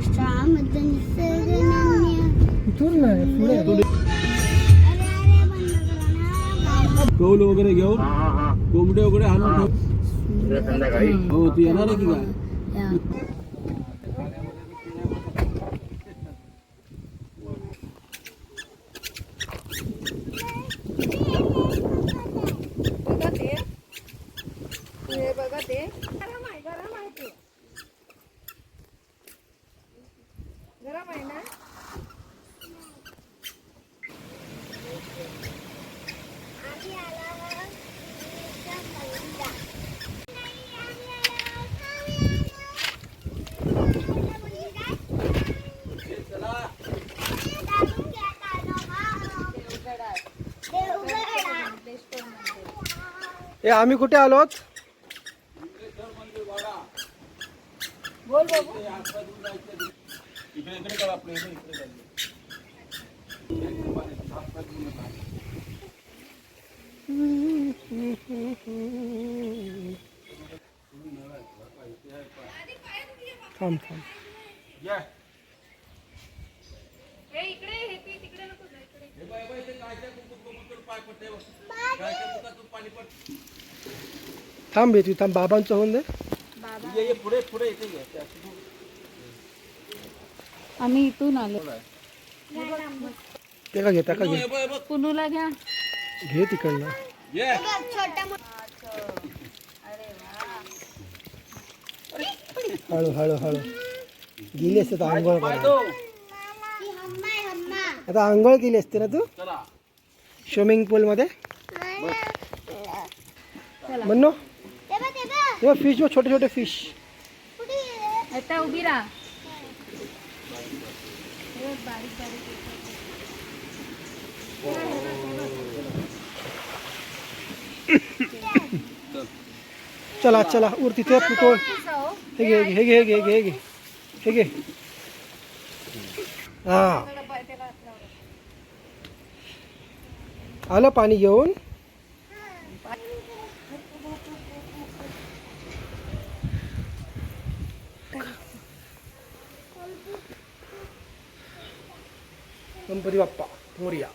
श्यामद निसर्गरम्य. इथून नाही पुढे अरे अरे बंद करा ना. कौल वगैरे घेऊन कोंबडे वगैरे आणून ठेव. हो तू येणार आहे की काय? बघा ते गरम आहे ते गरम आहे ना. ए आम्ही कुठे आलोत? बोल बाबू. इकडे इकडे करा आपल्या इकडे इकडे थांब थांब. या हे इकडे हे ती तिकडे नको जा इकडे. हे बाय बाय ते गायच्या कुकुर पाय पडते बघ. गायच्या कुकुरातून पाणी पडते. थांब येते थांब. बाबांचं होऊन दे. ये पुढे पुढे येते घे. आम्ही इथून आलो. ते का घे त्या का घे. हे बघ कुनूला घ्या. घे तिकडनं. ये हळू हळू हळू. गेली असते तर आंघोळ पाय करा. दो. आता आंघोळ केली असते ना तू चला स्विमिंग पूल मध्ये. म्हणू तेव्हा फिश बघ. छोटे छोटे फिश. आता उभी राहा. चला चला उर तिथे पुतोळ. हे घे हे घे हे घे हे घे हे घे. हा आलं पाणी घेऊन. गणपती बाप्पा मोरया.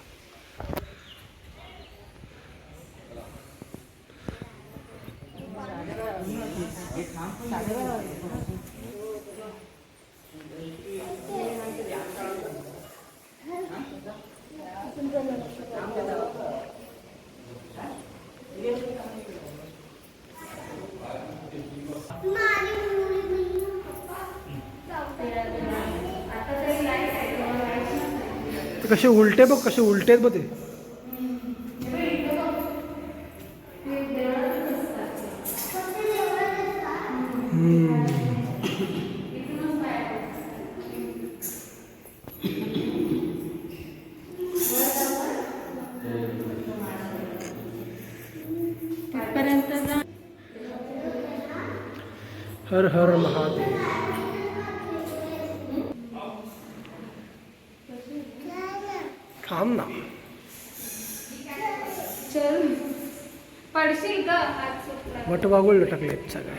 कसे उलटे बघ कसे उलटे आहेत बघ ते. हर हर महादेव. थांब ना. चल पडशील का. हात सुटला. वटवागुळ लटकलेत सगळे.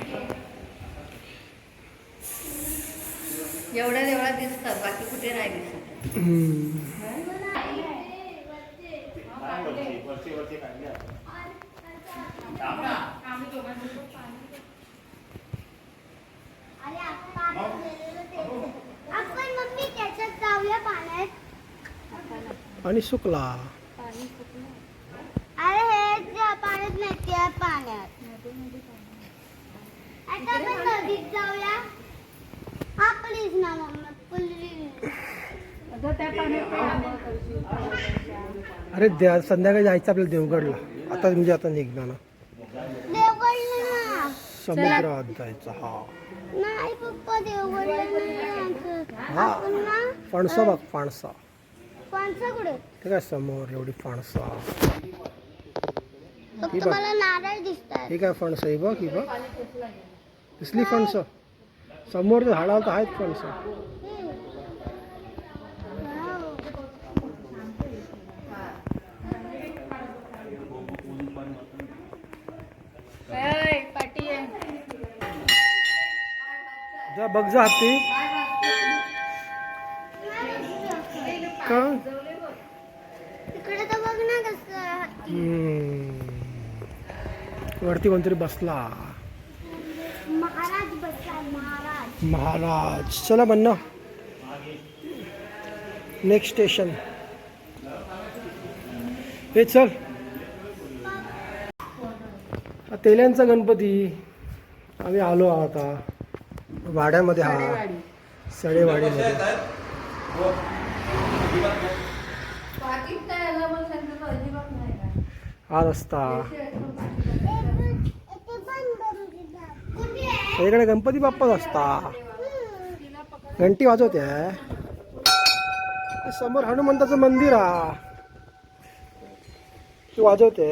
एवढ्या देवळात दिसतात बाकी कुठे नाही दिसत. आपण मम्मी त्याच्यात जाऊया पाण्यात. आणि सुकला. अरे हे ज्या पाण्यात नाही त्या पाण्यात. आता आपण नदीत जाऊया. हा प्लीज ना मम्मी प्लीज. त्या पाण्यात अरे संध्याकाळी जायचं आपल्याला देवगडला. आता म्हणजे आता निघणार ना. देवगडला समुद्रात जायचं. हा नाही पप्पा देवगडला नाही. हा आपण ना फणसा बघ फणसा. फणसा कुठे. ते काय समोर एवढी फणसा. फक्त मला नारळ दिसतात. हे काय फणसा. ही बघ ही बघ दिसली फणस. समोर तर झाडावर तर आहेत फणस. पाटी आहे. जा बघ जा हत्ती. का तिकडे तर बघ ना कसं वरती कोणतरी बसला. महाराज बसला महाराज. महाराज. चला बन्ना नेक्स्ट स्टेशन. हे चल. हा तेल्यांचा गणपती. आम्ही आलो आता वाड्यामध्ये. हा सडेवाडीमध्ये. हा रस्ता. सगळीकडे गणपती बाप्पाच असता. घंटी वाजवते. समोर हनुमंताचं मंदिर हा. तू वाजवते.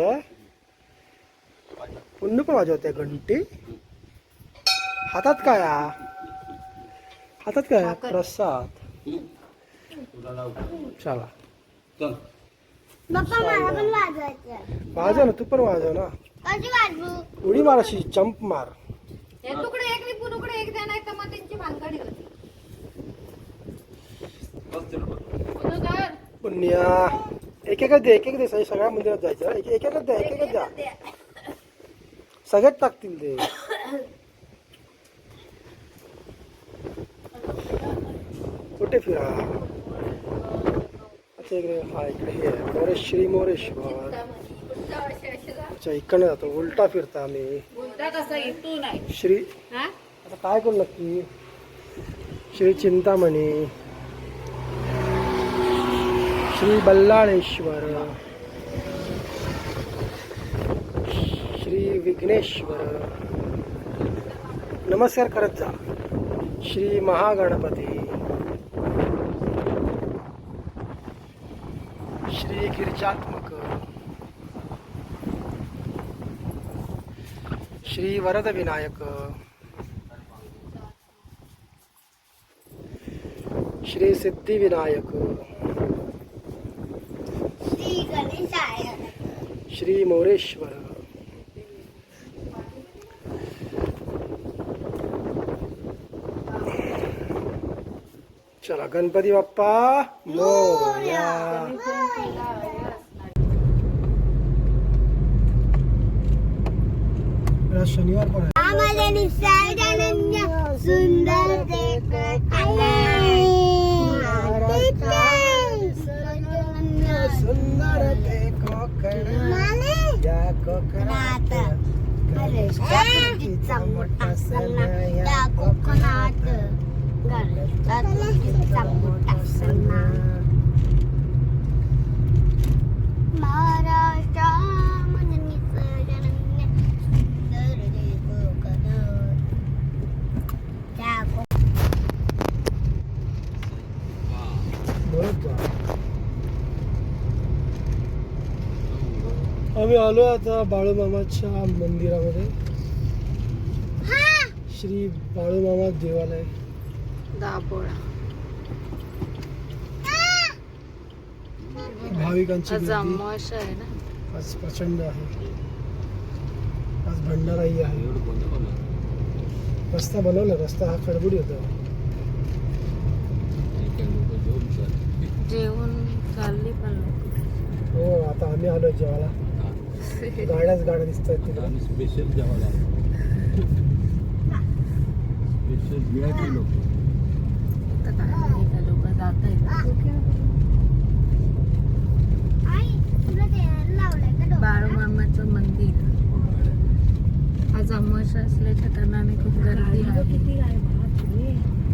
पुन्नू पण वाजवते घंटी. हातात काय हा? हातात काय? प्रसाद. चला बाप्पा मला पण वाजवायचं. वाजव ना. तू पण वाजव ना. कशी वाजवू? उडी मार अशी. जंप मार. तुकडे एक नि पुनुकडे एक द्या नाही तर मग त्यांची भानगडी होती. पुण्या एक एकच दे. एक एक दे. सगळ्या मंदिरात जायचं. एक एकच द्या. एक एकच द्या. सगळ्यात टाकतील ते. कुठे फिरा. अच्छा इकडे. हा इकडे हे आहे. श्री मोरेश्वर. अच्छा इकडनं जातो. उलटा फिरता आम्ही. श्री आता काय करू नक्की. श्री चिंतामणी. श्री बल्लाळेश्वर. श्री विघ्नेश्वर. नमस्कार करत जा. श्री महागणपती. श्री गिरिजात्मक. श्री वरद विनायक. श्री सिद्धी विनायक. श्री गणेशाय. श्री मोरेश्वर. चला गणपती बाप्पा मोरया. आज शनिवार पण आहे. आम्हाला निसर्गानंद सुंदर सुंदर ते कोकण. या कोकणात गणेशाचा मोठा सण. या कोकणात गणेशाचा मोठा सण. महाराष्ट्रामध्ये निसर्गानंद सुंदर ते कोकण. त्या बोलत जा. आम्ही आलो आता बाळूमामाच्या मंदिरामध्ये. श्री बाळूमामा देवालय दापोळा. भाविकांची आज गर्दी अमावास्या आहे ना. आज प्रचंड आहे. आज भंडाराही आहे. रस्ता बनवला. रस्ता हा खडबुडी होता. जेवण चालली पण लोक. हो आता आम्ही आलो जेवायला. गाड्या दिसत आहेत तिकडे. स्पेशल जेवायला. स्पेशल VIP लोक. लोक जात आहेत. बाळूमामाचं मंदिर. आज अमावस्या असल्याच्या कारणाने खूप गर्दी आहे.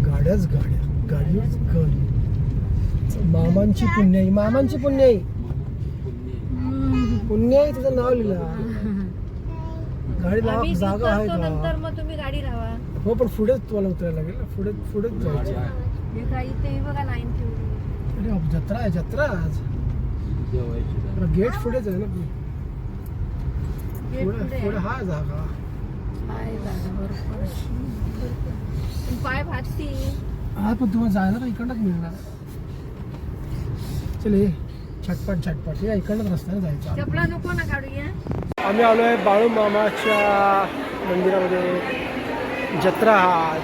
गाड्याच गाडी. मामांची पुण्याई. मामांची पुण्याई. पुण्याई तुझं नाव लिहिला. गाडी लावा. जागा आहे का? मग तुम्ही गाडी लावा. हो पण पुढेच तुम्हाला उतरायला लागेल ना. पुढेच जायचं. हे काही ते बघा लाईन ठेवली. अरे जत्रा आहे. जत्रा आज. गेट पुढेच आहे ना. पुढे हा जागा. पाय भाजती. हा पण तुम्हाला जायला तर इकडनंच मिळणार. चल छटपट या इकडनंच रस्त्याने जायचं. चपला नको ना काढूया. आम्ही आलो आहे बाळूमामाच्या मंदिरामध्ये. जत्रा आज.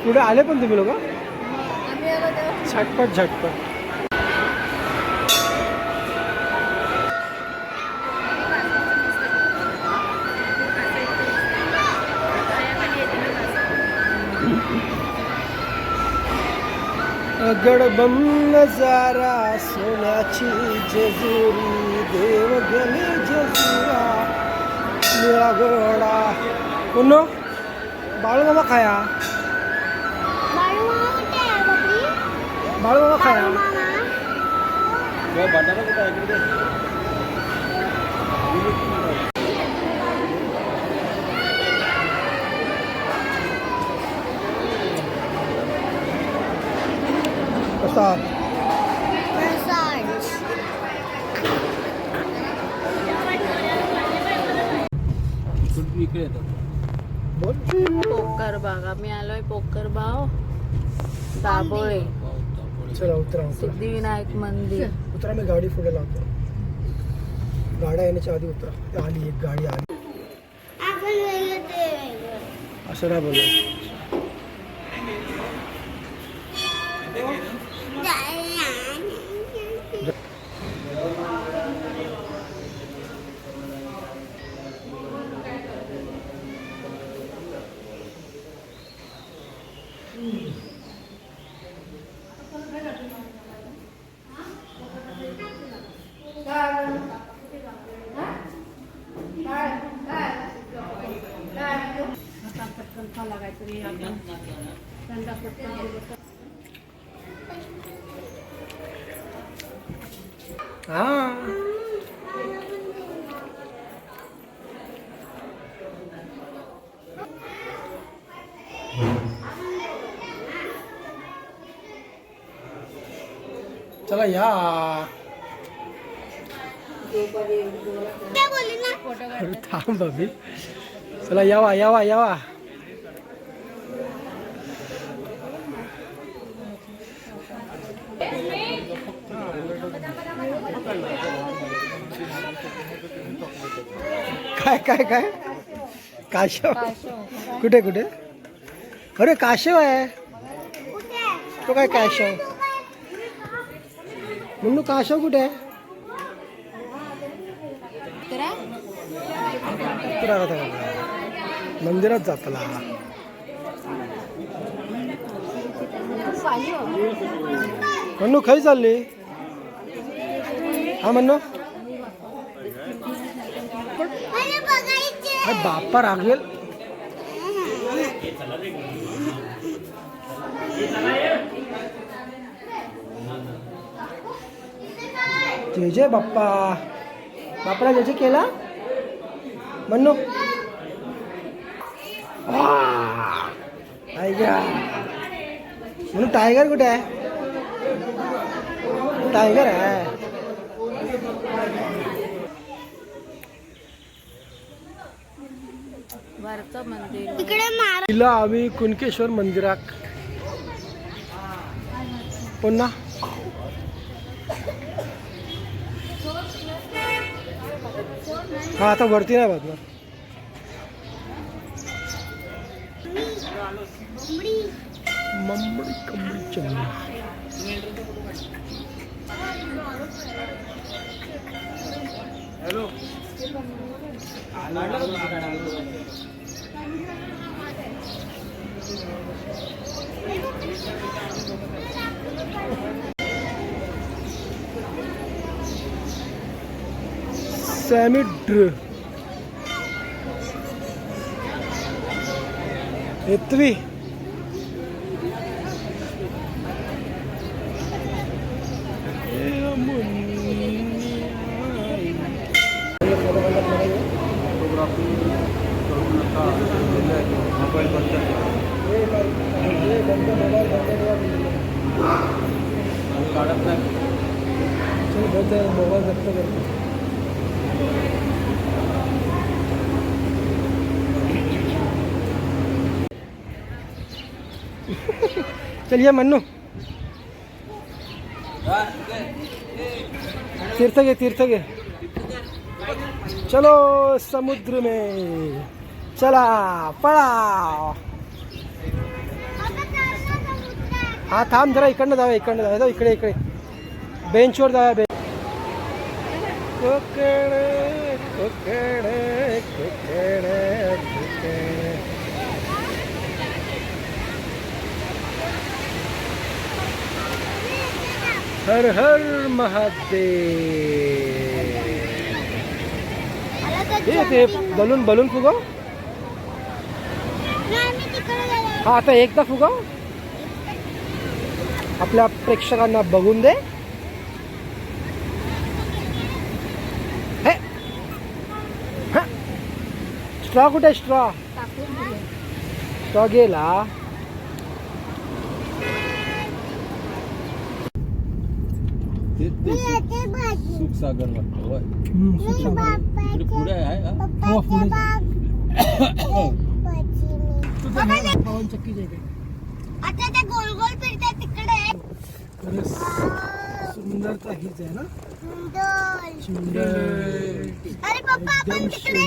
पुढे आले पण तुम्ही लोक आम्ही आलो तेव्हा झटपट झटपट. गडबम नजारा सोन्याची जेजुरी देव गेले जेजुरा निळा गोडा पुन्हा बाळूमामा खाया बाळूमामा कुठे आहे बापरी? बाळूमामा खाया बाळूमामा बटाटा कुठं आहे इकडे? प्रसाद प्रसाद. इकडे येतात. बोल. पोकर बाग आम्ही आलोय पोकर बाव दाबोळे चला उतरा उतरा सिद्धिविनायक मंदिर. उतरा. मी गाडी पुढे लावतो. गाड्या येण्याच्या आधी उतरा. ते आली एक गाडी आली. आपण वेगळं ते वेगळं. असं नाही बोललो. हा चला या. काय बोलली ना? अरे थांब बाबी. चला यावा यावा यावा. काय काय काय काशव कुठे कुठे? अरे काशव आहे तो. काय काशव म्हणून काशव कुठे आहे? मंदिरात जातला म्हणू. खाई चालली हा म्हणू. अरे बघायचे. अरे बाप्पा रागवेल. जय जय बाप्पा. बाप्पाला जय जय केला म्हणू. टायगर म्हणून. टायगर कुठे आहे? टायगर आहे. वरचं मंदिर इकडे मार. तिला आम्ही कुणकेश्वर मंदिरात पुन्हा हा आता वरती नाही बाजूला. मम्मडी कम्बडी चमडी. सॅमिड्र येतवी. मोबाईल बंद काढत नाही. मोबाईल जप्त करतो. चलिए मन्नू. तीर्थ घे तीर्थ घे. चलो समुद्र में चला पळा. आता हा थांब जरा इकडनं जाऊया इकडे इकडे बेंचवर जाऊया कोकडे कोकडे कोकडे कोकडे. हर हर महादेव. ते बलून बलून फुगव. हा आता एकदा फुगव. आपल्या प्रेक्षकांना बघून दे. स्ट्रॉ कुठे स्ट्रॉ गेला. सुखसागर वाटतं पुढे आहे पवन चक्कीच्या इथे. आता ते गोल गोल फिरतात तिकडे. सुंदरता हीच आहे ना. सुंदर. अरे पप्पा आपण तिकडे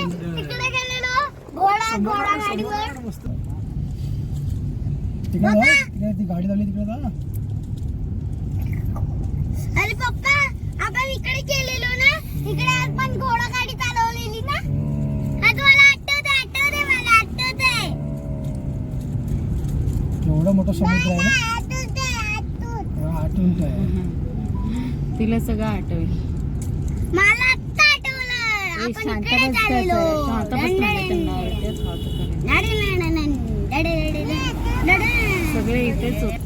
गेलेलो घोडा गाडीवर. तिकडे ती गाडी झाली तिकडे जा. अरे पप्पा आपण इकडे गेलेलो ना. इकडे आपण घोडा गाडी चालवलेली ना. आता मला आठवते मला आठवते. एवढा मोठा समुद्र आहे ना. आठवत आहे. तिला सगळं आठवेल. मला आता आठवलं आपण इकडे चाललेलो. सगळे इथेच होते.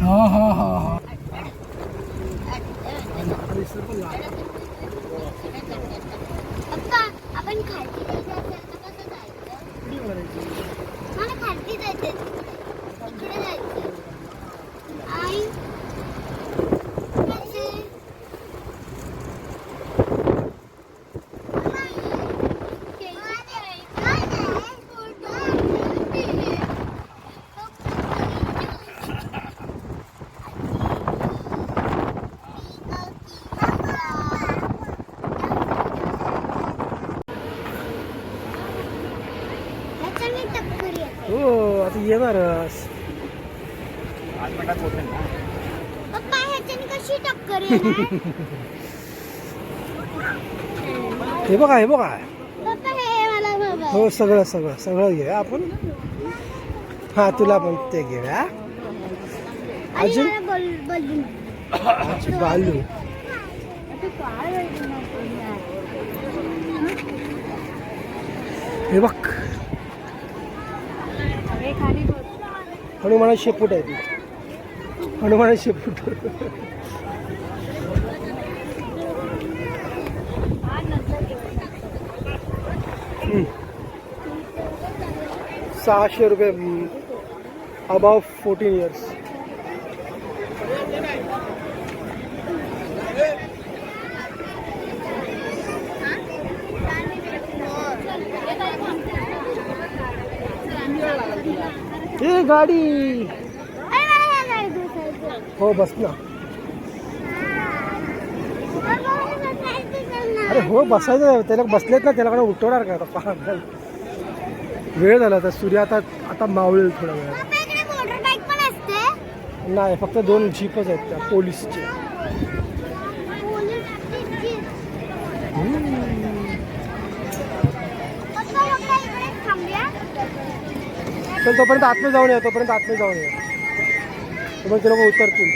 हा हा हा हा. पप्पा आपण खालती जायचं कसं जायचं. मला खालती जायचं इकडे जायचं. आई हो आता येणारच. पप्पा ह्याच्याने कशी टक्कर येणार. हे बघा पप्पा हे मला बघा. हो सगळं घेऊया आपण. हा तुला पण ते घेऊया. अजून बालू. हे बघ हनुमान शेपूट आहे ती. हनुमान शेपूट. ₹600 अबाव 14 years. हे गाडी. हो बस ना. अरे हो बसायचं. त्याला बसलेत ना त्याला उठवणार का आता. वेळ झाला आता. सूर्य आता मावळेल थोडा वेळ. नाही फक्त 2 जीपच आहेत त्या पोलीसचे. चल तोपर्यंत आतमध्ये जाऊन या. मग ते लोक उतरतील.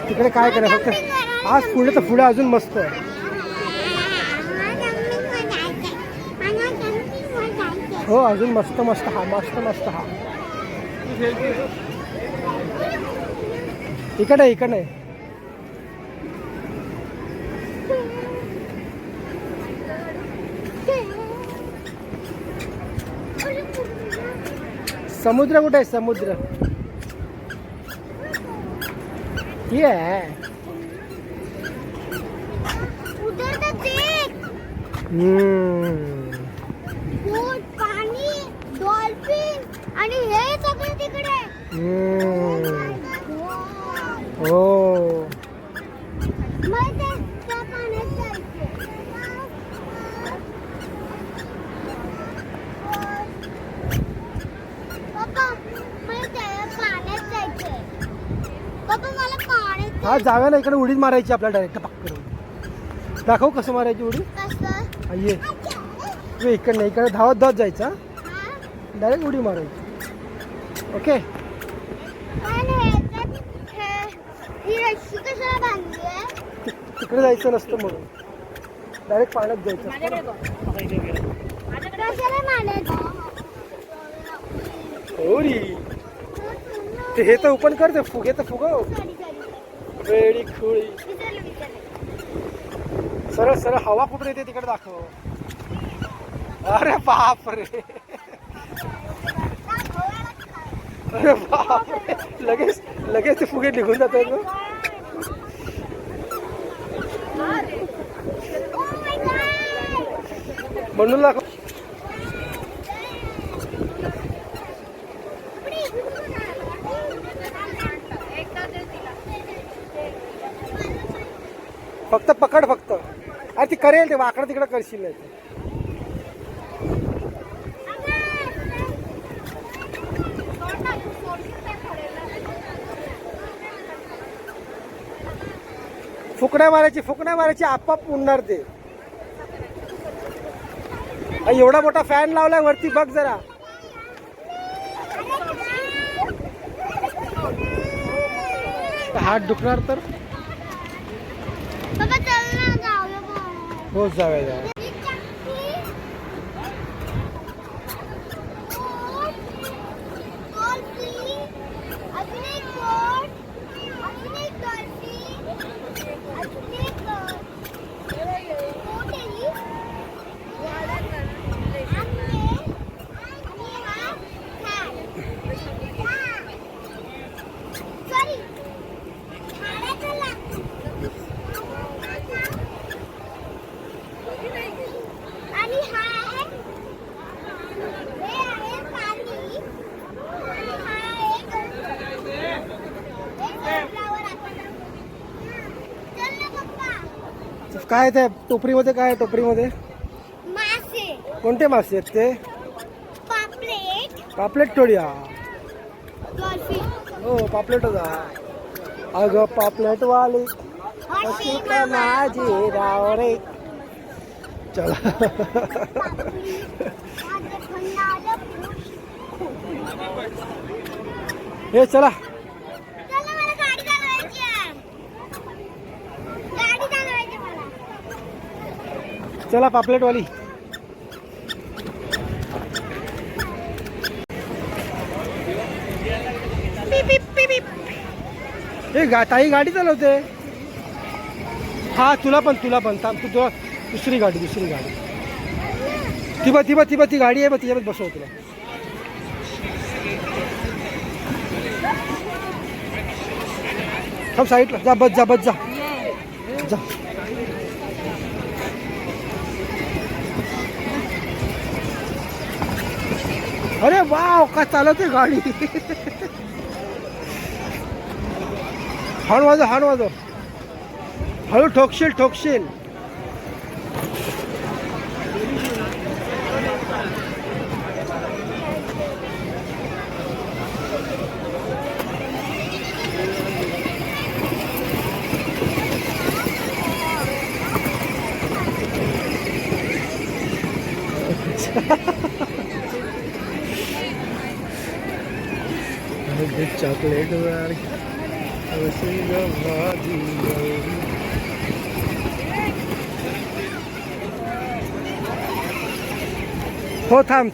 तिकडे काय करा फक्त आज पुढे अजून मस्त आहे. हो अजून मस्त हा. इकडे समुद्र कुठे आहे. समुद्र ये पाणी डॉल्फिन आणि हे सगळं तिकडे. हो मग त्या पाण्यात हा जाव्या ना इकडे उडीत मारायची आपल्याला डायरेक्ट पक्कडून. दाखव कसं मारायची उडी. कसं ये तू इकडे नाही इकडे धावत धावत जायचा डायरेक्ट उडी मारायची. ओके ही रस्सी कशाला बांधली आहे? तिकडे जायचं नसतं म्हणून डायरेक्ट पाण्यात जायचं. कशाला मारायचं? होरी ते हे तर ओपन कर ते फुगे तर फुगव. वेळी खुळी सरळ सरळ हवा कुठे येते तिकडे दाखव. अरे बाप रे अरे बाप रे. लगेच लगेच ते फुगे निघून जातात ना. म्हणून दाखव. फक्त पकड फक्त. अरे ती करेल ते वाकडं तिकडं करशील नाही तर. फुकण्या मारायची आपाप उडणार ते. एवढा मोठा फॅन लावलाय वरती बघ जरा. हात दुखणार तर. बाबा चल ना जाऊया मग. हो जाऊया. काय ते टोपरीमध्ये काय टोपरीमध्ये मासे. कोणते मासे आहेत ते? पापलेट. पापलेट ठेवूया. डॉल्फिन. हो पापलेटच आहे. अगं पापलेट वाली अशी का माझी राव रे. चला हे चला चला पापलेट वाली. हे ताई गाडी चालवते. हा तुला पण थांब तू तुला दुसरी गाडी ती गाडी आहे बघ तिच्यामध्ये बसव तुला. थांब साईडला जा बस जा. अरे वाव का चालवते गाडी. हळू वाजव हळू ठोकशील. चॉकलेट हो थांब.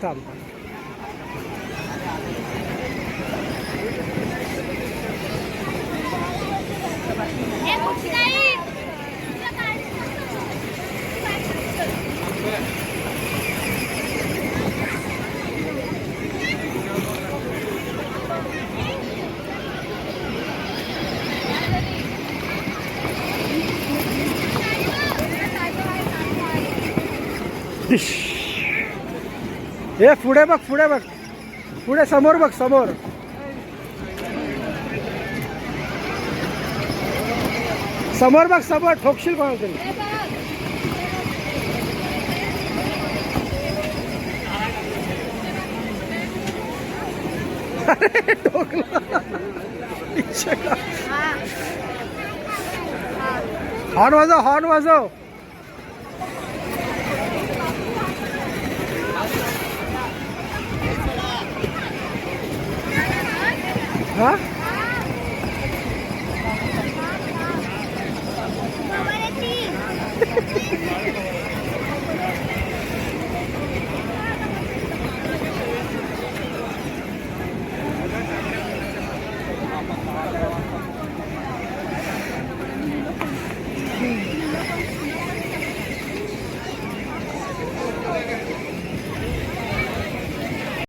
हे पुढे बघ पुढे समोर बघ समोर ठोकशील कोणाला तरी. ठोकला. हॉर्न वाजव, हॉर्न वाजव. हा खबर आहे ती.